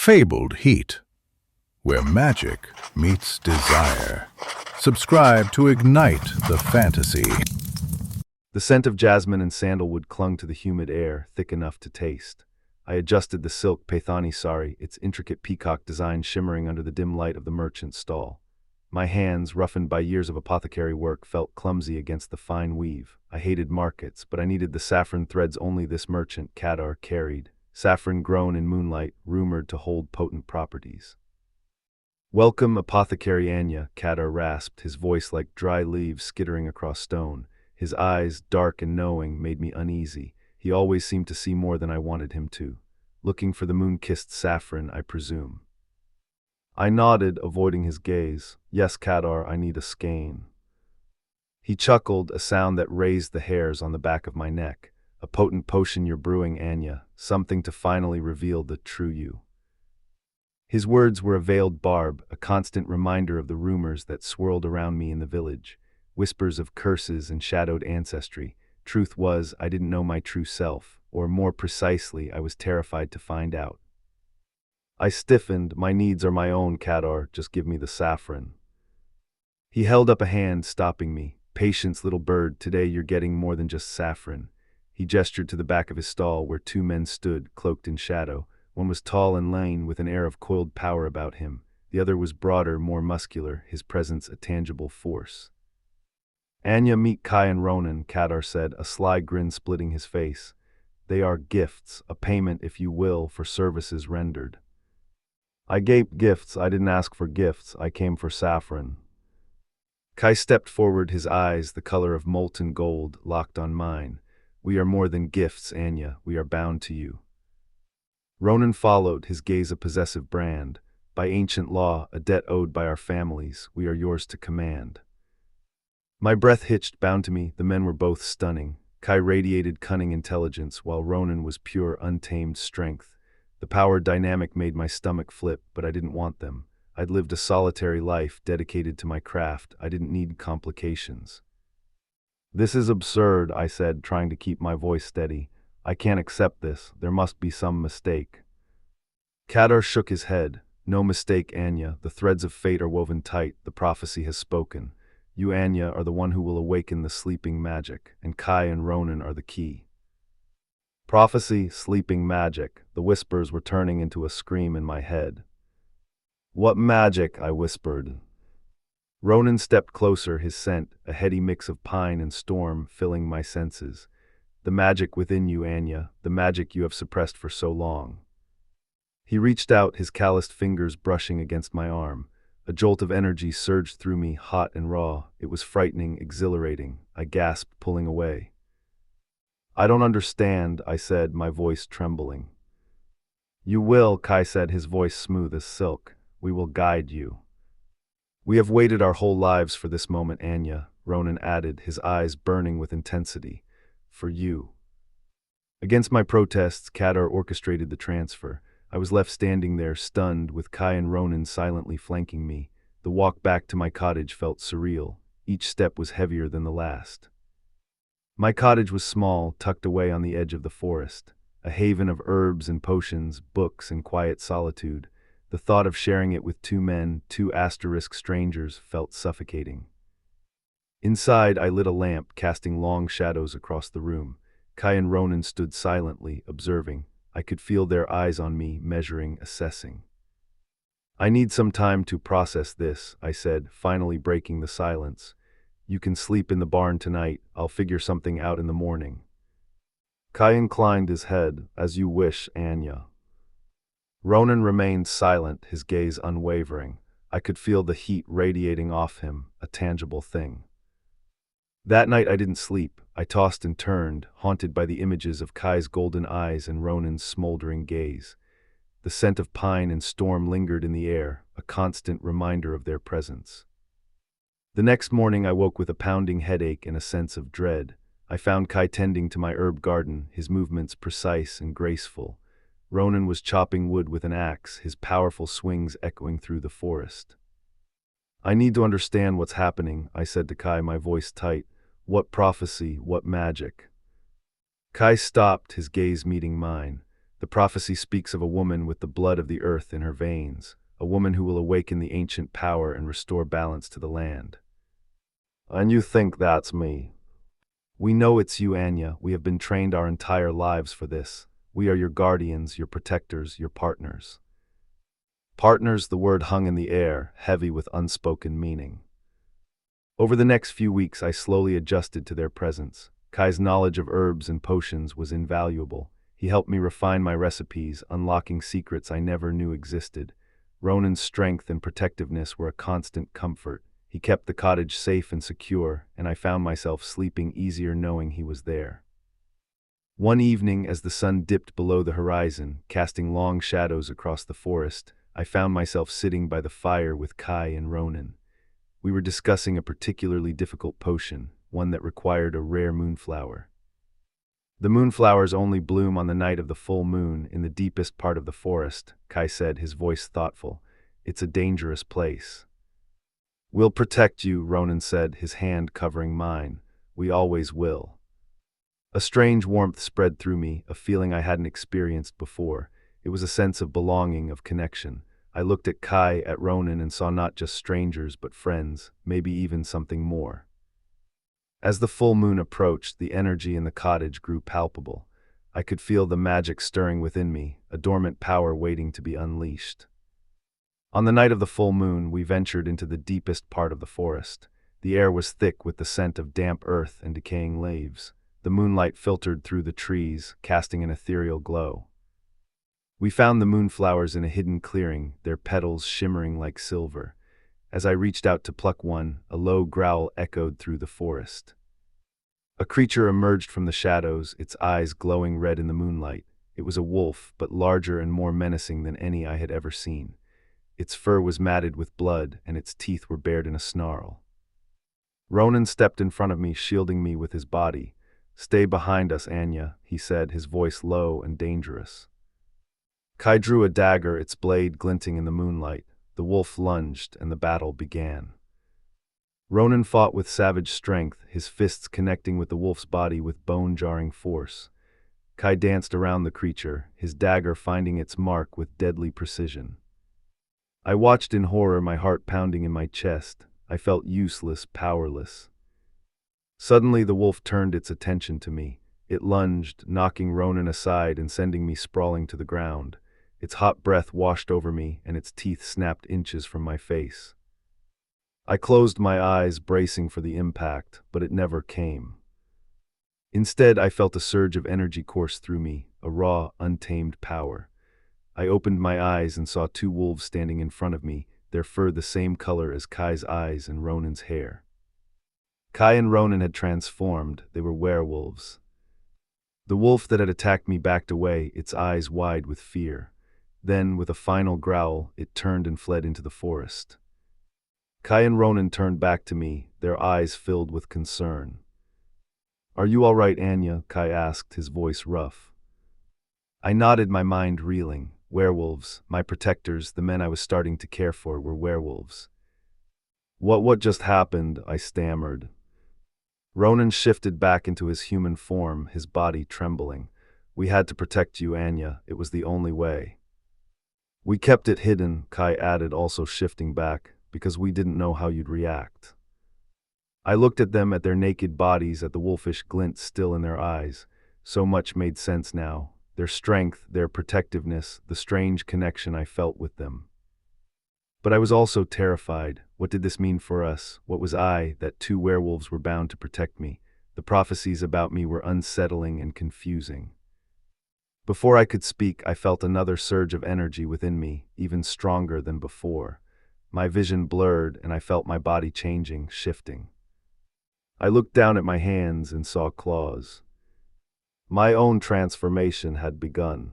fabled heat, where magic meets desire. Subscribe to ignite the fantasy. The scent of jasmine and sandalwood clung to the humid air, thick enough to taste. I adjusted the silk paithani sari, its intricate peacock design shimmering under the dim light of the merchant's stall. My hands, roughened by years of apothecary work, felt clumsy against the fine weave. I hated markets, but I needed the saffron threads only this merchant, Kadar, carried. Saffron grown in moonlight, rumored to hold potent properties. "Welcome, apothecary Anya," Kadar rasped, his voice like dry leaves skittering across stone. His eyes, dark and knowing, made me uneasy. He always seemed to see more than I wanted him to. Looking for the moon-kissed saffron, I presume. I nodded, avoiding his gaze. "Yes, Kadar, I need a skein." He chuckled, a sound that raised the hairs on the back of my neck. "A potent potion you're brewing, Anya, something to finally reveal the true you." His words were a veiled barb, a constant reminder of the rumors that swirled around me in the village. Whispers of curses and shadowed ancestry. Truth was, I didn't know my true self, or more precisely, I was terrified to find out. I stiffened. "My needs are my own, Kadar, just give me the saffron." He held up a hand, stopping me. "Patience, little bird, today you're getting more than just saffron." He gestured to the back of his stall, where two men stood, cloaked in shadow. One was tall and lean, with an air of coiled power about him. The other was broader, more muscular, his presence a tangible force. "Anya, meet Kai and Ronan," Kadar said, a sly grin splitting his face. "They are gifts, a payment, if you will, for services rendered." I gaped. "Gifts? I didn't ask for gifts, I came for saffron." Kai stepped forward, his eyes, the color of molten gold, locked on mine. "We are more than gifts, Anya, we are bound to you." Ronan followed, his gaze a possessive brand. "By ancient law, a debt owed by our families, we are yours to command." My breath hitched. Bound to me, the men were both stunning. Kai radiated cunning intelligence, while Ronan was pure, untamed strength. The power dynamic made my stomach flip, but I didn't want them. I'd lived a solitary life, dedicated to my craft. I didn't need complications. "This is absurd," I said, trying to keep my voice steady. "I can't accept this. There must be some mistake." Kadar shook his head. "No mistake, Anya. The threads of fate are woven tight. The prophecy has spoken. You, Anya, are the one who will awaken the sleeping magic, and Kai and Ronan are the key." Prophecy, sleeping magic. The whispers were turning into a scream in my head. "What magic?" I whispered. Ronan stepped closer, his scent, a heady mix of pine and storm, filling my senses. "The magic within you, Anya, the magic you have suppressed for so long." He reached out, his calloused fingers brushing against my arm. A jolt of energy surged through me, hot and raw. It was frightening, exhilarating. I gasped, pulling away. "I don't understand," I said, my voice trembling. "You will," Kai said, his voice smooth as silk. "We will guide you." "We have waited our whole lives for this moment, Anya," Ronan added, his eyes burning with intensity. "For you." Against my protests, Kadar orchestrated the transfer. I was left standing there, stunned, with Kai and Ronan silently flanking me. The walk back to my cottage felt surreal. Each step was heavier than the last. My cottage was small, tucked away on the edge of the forest, a haven of herbs and potions, books and quiet solitude. The thought of sharing it with two men, two asterisk strangers, felt suffocating. Inside, I lit a lamp, casting long shadows across the room. Kai and Ronan stood silently, observing. I could feel their eyes on me, measuring, assessing. "I need some time to process this," I said, finally breaking the silence. "You can sleep in the barn tonight. I'll figure something out in the morning." Kai inclined his head. "As you wish, Anya." Ronan remained silent, his gaze unwavering. I could feel the heat radiating off him, a tangible thing. That night I didn't sleep. I tossed and turned, haunted by the images of Kai's golden eyes and Ronan's smoldering gaze. The scent of pine and storm lingered in the air, a constant reminder of their presence. The next morning I woke with a pounding headache and a sense of dread. I found Kai tending to my herb garden, his movements precise and graceful. Ronan was chopping wood with an axe, his powerful swings echoing through the forest. "I need to understand what's happening," I said to Kai, my voice tight. "What prophecy, what magic?" Kai stopped, his gaze meeting mine. The prophecy speaks of a woman with the blood of the earth in her veins, a woman who will awaken the ancient power and restore balance to the land. And you think that's me? We know it's you, Anya. We have been trained our entire lives for this. We are your guardians, your protectors, your partners. Partners, the word hung in the air, heavy with unspoken meaning. Over the next few weeks, I slowly adjusted to their presence. Kai's knowledge of herbs and potions was invaluable. He helped me refine my recipes, unlocking secrets I never knew existed. Ronan's strength and protectiveness were a constant comfort. He kept the cottage safe and secure, and I found myself sleeping easier knowing he was there. One evening, as the sun dipped below the horizon, casting long shadows across the forest, I found myself sitting by the fire with Kai and Ronan. We were discussing a particularly difficult potion, one that required a rare moonflower. The moonflowers only bloom on the night of the full moon in the deepest part of the forest, Kai said, his voice thoughtful. It's a dangerous place. We'll protect you, Ronan said, his hand covering mine. We always will. A strange warmth spread through me, a feeling I hadn't experienced before. It was a sense of belonging, of connection. I looked at Kai, at Ronan, and saw not just strangers, but friends, maybe even something more. As the full moon approached, the energy in the cottage grew palpable. I could feel the magic stirring within me, a dormant power waiting to be unleashed. On the night of the full moon, we ventured into the deepest part of the forest. The air was thick with the scent of damp earth and decaying leaves. The moonlight filtered through the trees, casting an ethereal glow. We found the moonflowers in a hidden clearing, their petals shimmering like silver. As I reached out to pluck one, a low growl echoed through the forest. A creature emerged from the shadows, its eyes glowing red in the moonlight. It was a wolf, but larger and more menacing than any I had ever seen. Its fur was matted with blood, and its teeth were bared in a snarl. Ronan stepped in front of me, shielding me with his body. "Stay behind us, Anya," he said, his voice low and dangerous. Kai drew a dagger, its blade glinting in the moonlight. The wolf lunged, and the battle began. Ronan fought with savage strength, his fists connecting with the wolf's body with bone-jarring force. Kai danced around the creature, his dagger finding its mark with deadly precision. I watched in horror, my heart pounding in my chest. I felt useless, powerless. Suddenly the wolf turned its attention to me. It lunged, knocking Ronan aside and sending me sprawling to the ground. Its hot breath washed over me, and its teeth snapped inches from my face. I closed my eyes, bracing for the impact, but it never came. Instead, I felt a surge of energy course through me, a raw, untamed power. I opened my eyes and saw two wolves standing in front of me, their fur the same color as Kai's eyes and Ronan's hair. Kai and Ronan had transformed. They were werewolves. The wolf that had attacked me backed away, its eyes wide with fear. Then, with a final growl, it turned and fled into the forest. Kai and Ronan turned back to me, their eyes filled with concern. "Are you all right, Anya?" Kai asked, his voice rough. I nodded, my mind reeling. Werewolves, my protectors, the men I was starting to care for, were werewolves. What just happened?" I stammered. Ronan shifted back into his human form, his body trembling. "We had to protect you, Anya. It was the only way." "We kept it hidden," Kai added, also shifting back, "because we didn't know how you'd react." I looked at them, at their naked bodies, at the wolfish glint still in their eyes. So much made sense now. Their strength, their protectiveness, the strange connection I felt with them. But I was also terrified. What did this mean for us? What was I, that two werewolves were bound to protect me? The prophecies about me were unsettling and confusing. Before I could speak, I felt another surge of energy within me, even stronger than before. My vision blurred, and I felt my body changing, shifting. I looked down at my hands and saw claws. My own transformation had begun.